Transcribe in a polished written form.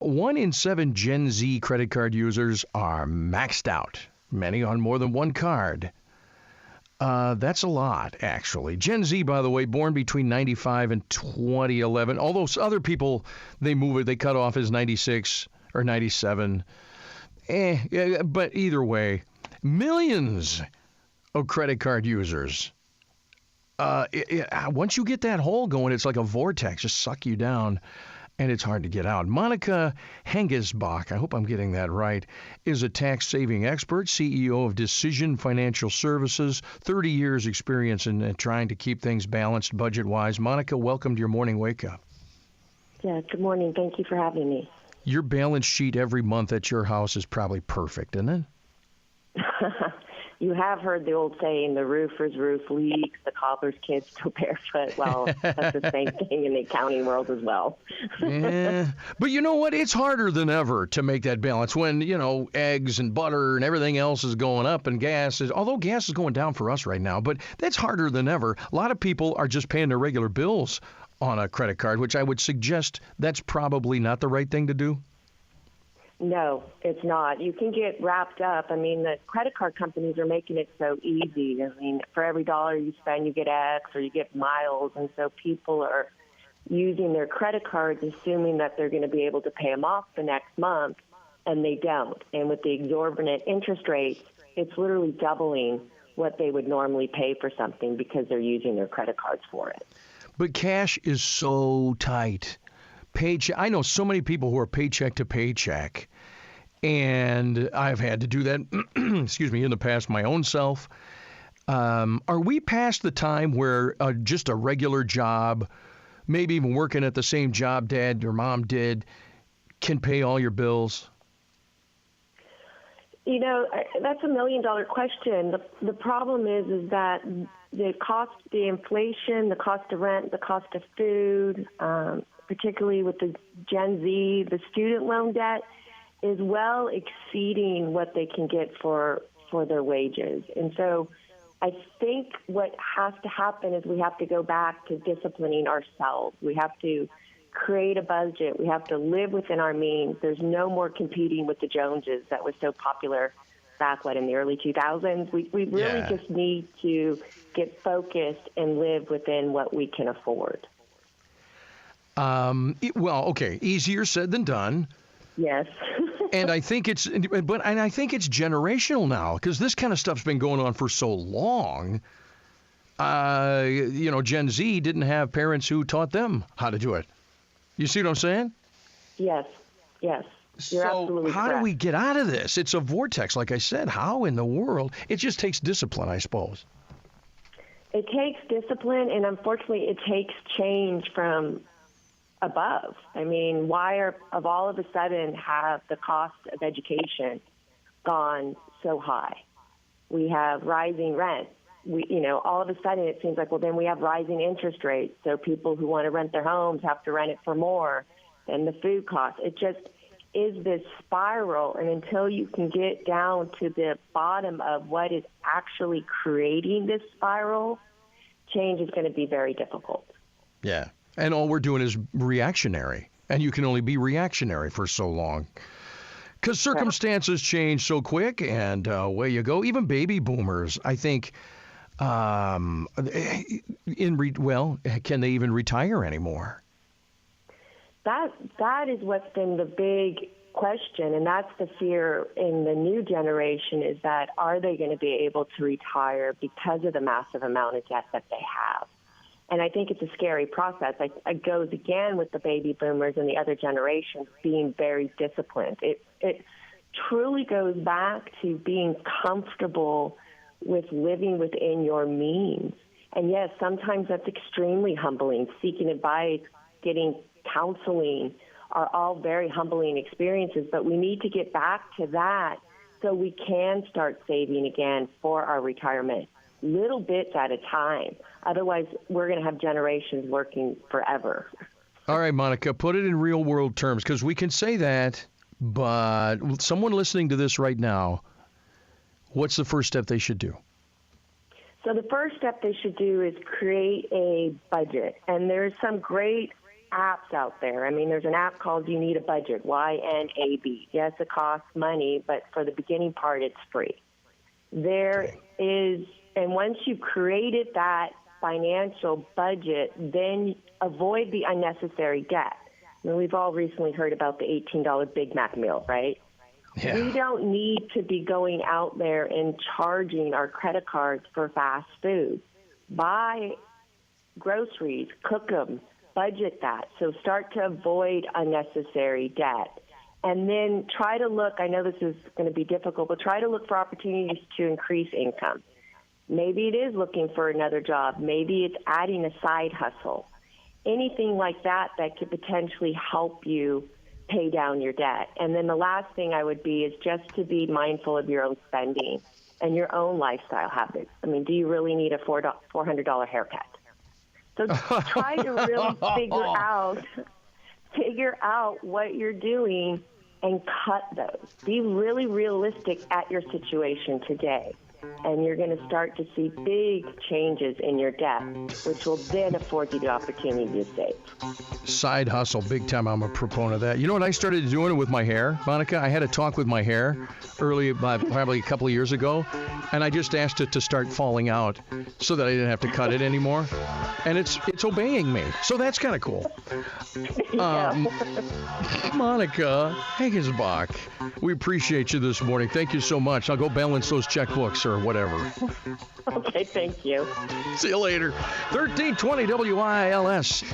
1 in 7 Gen Z credit card users are maxed out, many on more than one card. That's a lot, actually. Gen Z, by the way, born between 95 and 2011. Although other people, they move it, they cut off as 96 or 97. But either way, millions of credit card users. Once you get that hole going, it's like a vortex, just suck you down, and it's hard to get out. Monika Hengesbach, I hope I'm getting that right, is a tax-saving expert, CEO of Decision Financial Services, 30 years experience in trying to keep things balanced budget-wise. Monika, welcome to your morning wake-up. Yeah, good morning. Thank you for having me. Your balance sheet every month at your house is probably perfect, isn't it? You have heard the old saying, the roofer's roof leaks, the cobbler's kids go barefoot. Well, that's the same thing in the accounting world as well. Yeah. But you know what? It's harder than ever to make that balance when, eggs and butter and everything else is going up and although gas is going down for us right now, but that's harder than ever. A lot of people are just paying their regular bills on a credit card, which I would suggest that's probably not the right thing to do. No, it's not. You can get wrapped up. I mean, the credit card companies are making it so easy. I mean, for every dollar you spend, you get X or you get miles. And so people are using their credit cards assuming that they're going to be able to pay them off the next month, and they don't. And with the exorbitant interest rates, it's literally doubling what they would normally pay for something because they're using their credit cards for it. But cash is so tight. Paycheck. I know so many people who are paycheck to paycheck, and I've had to do that, excuse me, in the past my own self. Are we past the time where just a regular job, maybe even working at the same job dad or mom did, can pay all your bills? That's $1 million question. The problem is that the cost, the inflation, the cost of rent, the cost of food, particularly with the Gen Z, the student loan debt is well exceeding what they can get for their wages. And so I think what has to happen is we have to go back to disciplining ourselves. We have to create a budget. We have to live within our means. There's no more competing with the Joneses that was so popular back in the early 2000s. We really just need to get focused and live within what we can afford. Okay, easier said than done. Yes. And I think it's generational now because this kind of stuff's been going on for so long. Gen Z didn't have parents who taught them how to do it. You see what I'm saying? Yes. You're absolutely how correct. do we get out of this? It's a vortex, like I said. How in the world? It just takes discipline, I suppose. It takes discipline, and unfortunately, it takes change from above. I mean, why all of a sudden have the cost of education gone so high? We have rising rent. All of a sudden it seems like, well, then we have rising interest rates. So people who want to rent their homes have to rent it for more than the food costs. It just is this spiral. And until you can get down to the bottom of what is actually creating this spiral, change is going to be very difficult. Yeah. And all we're doing is reactionary. And you can only be reactionary for so long. Because circumstances change so quick, and away you go. Even baby boomers, I think, can they even retire anymore? That is what's been the big question, and that's the fear in the new generation is that are they going to be able to retire because of the massive amount of debt that they have? And I think it's a scary process. It goes again with the baby boomers and the other generations being very disciplined. It truly goes back to being comfortable with living within your means. And yes, sometimes that's extremely humbling. Seeking advice, getting counseling are all very humbling experiences, but we need to get back to that so we can start saving again for our retirement, little bits at a time. Otherwise, we're going to have generations working forever. All right, Monika, put it in real world terms, because we can say that, but someone listening to this right now, what's the first step they should do? So the first step they should do is create a budget. And there's some great apps out there. I mean, there's an app called You Need a Budget, YNAB. Yes, it costs money, but for the beginning part, it's free. There is, and once you've created that financial budget, then avoid the unnecessary debt. I mean, we've all recently heard about the $18 Big Mac meal, right? Yeah. We don't need to be going out there and charging our credit cards for fast food. Buy groceries, cook them, budget that. So start to avoid unnecessary debt. And then try to look, I know this is going to be difficult, but try to look for opportunities to increase income. Maybe it is looking for another job. Maybe it's adding a side hustle. Anything like that that could potentially help you pay down your debt. And then the last thing I would be is just to be mindful of your own spending and your own lifestyle habits. I mean, do you really need a $400 haircut? So try to really figure out what you're doing and cut those. Be really realistic at your situation today. And you're going to start to see big changes in your debt, which will then afford you the opportunity to save. Side hustle, big time. I'm a proponent of that. You know what I started doing with my hair, Monica? I had a talk with my hair probably a couple of years ago, and I just asked it to start falling out so that I didn't have to cut it anymore. And it's obeying me, so that's kind of cool. Monika Hengesbach, we appreciate you this morning. Thank you so much. I'll go balance those checkbooks or whatever. Okay, thank you. See you later. 1320 WILS.